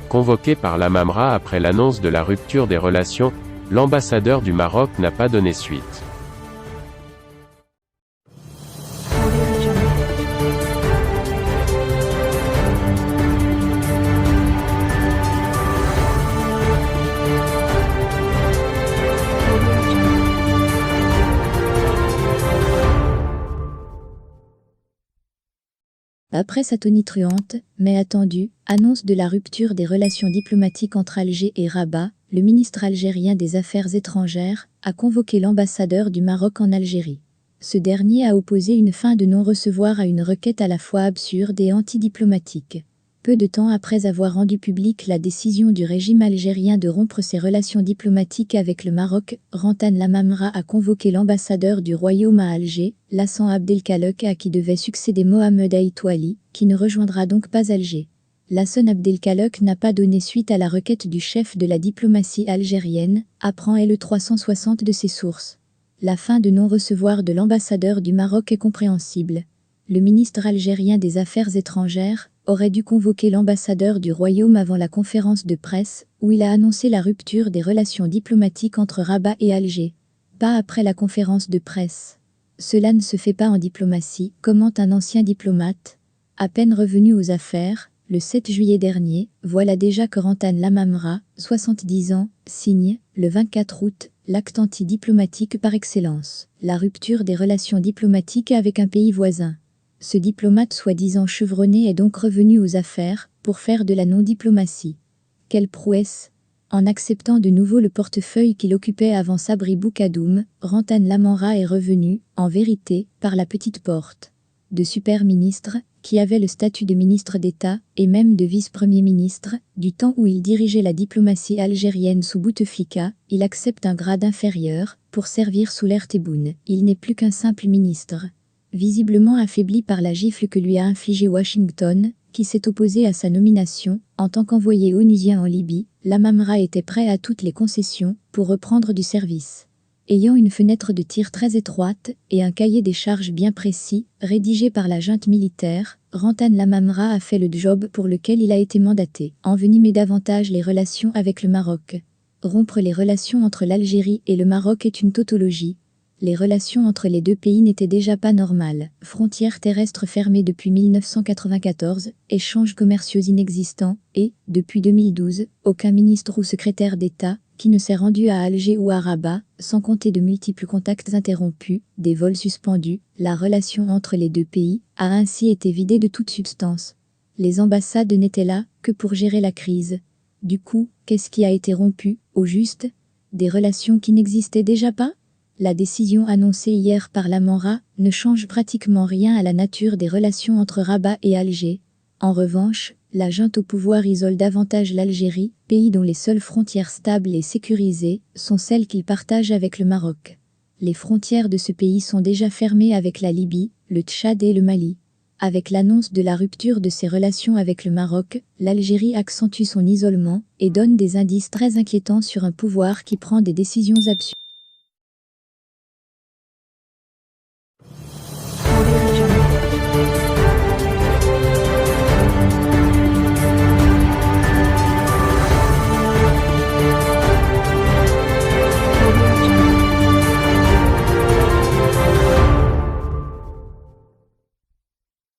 Convoqué par l'Amamra après l'annonce de la rupture des relations, l'ambassadeur du Maroc n'a pas donné suite. Après sa tonitruante, mais attendue, annonce de la rupture des relations diplomatiques entre Alger et Rabat, le ministre algérien des Affaires étrangères a convoqué l'ambassadeur du Maroc en Algérie. Ce dernier a opposé une fin de non-recevoir à une requête à la fois absurde et antidiplomatique. Peu de temps après avoir rendu publique la décision du régime algérien de rompre ses relations diplomatiques avec le Maroc, Rantan Lamamra a convoqué l'ambassadeur du royaume à Alger, Lassane Abdelkalek, à qui devait succéder Mohamed Aïtouali, qui ne rejoindra donc pas Alger. Lassane Abdelkalek n'a pas donné suite à la requête du chef de la diplomatie algérienne, apprend le 360 de ses sources. La fin de non-recevoir de l'ambassadeur du Maroc est compréhensible. Le ministre algérien des Affaires étrangères aurait dû convoquer l'ambassadeur du royaume avant la conférence de presse, où il a annoncé la rupture des relations diplomatiques entre Rabat et Alger. Pas après la conférence de presse. Cela ne se fait pas en diplomatie, commente un ancien diplomate. À peine revenu aux affaires, le 7 juillet dernier, voilà déjà que Rantan Lamamra, 70 ans, signe, le 24 août, l'acte antidiplomatique par excellence, la rupture des relations diplomatiques avec un pays voisin. Ce diplomate soi-disant chevronné est donc revenu aux affaires, pour faire de la non-diplomatie. Quelle prouesse! En acceptant de nouveau le portefeuille qu'il occupait avant Sabri Boukadoum, Rantan Lamamra est revenu, en vérité, par la petite porte. De super ministre, qui avait le statut de ministre d'État, et même de vice-premier ministre, du temps où il dirigeait la diplomatie algérienne sous Bouteflika, il accepte un grade inférieur, pour servir sous l'ère Tebboune. Il n'est plus qu'un simple ministre. Visiblement affaibli par la gifle que lui a infligée Washington, qui s'est opposé à sa nomination, en tant qu'envoyé onusien en Libye, Lamamra était prêt à toutes les concessions, pour reprendre du service. Ayant une fenêtre de tir très étroite, et un cahier des charges bien précis, rédigé par la junte militaire, Rantan Lamamra a fait le job pour lequel il a été mandaté, envenimer davantage les relations avec le Maroc. Rompre les relations entre l'Algérie et le Maroc est une tautologie. Les relations entre les deux pays n'étaient déjà pas normales, frontières terrestres fermées depuis 1994, échanges commerciaux inexistants, et, depuis 2012, aucun ministre ou secrétaire d'État, qui ne s'est rendu à Alger ou à Rabat, sans compter de multiples contacts interrompus, des vols suspendus, la relation entre les deux pays a ainsi été vidée de toute substance. Les ambassades n'étaient là que pour gérer la crise. Du coup, qu'est-ce qui a été rompu, au juste? Des relations qui n'existaient déjà pas? La décision annoncée hier par Lamamra ne change pratiquement rien à la nature des relations entre Rabat et Alger. En revanche, la junte au pouvoir isole davantage l'Algérie, pays dont les seules frontières stables et sécurisées sont celles qu'il partage avec le Maroc. Les frontières de ce pays sont déjà fermées avec la Libye, le Tchad et le Mali. Avec l'annonce de la rupture de ses relations avec le Maroc, l'Algérie accentue son isolement et donne des indices très inquiétants sur un pouvoir qui prend des décisions absurdes. Audio Jungle.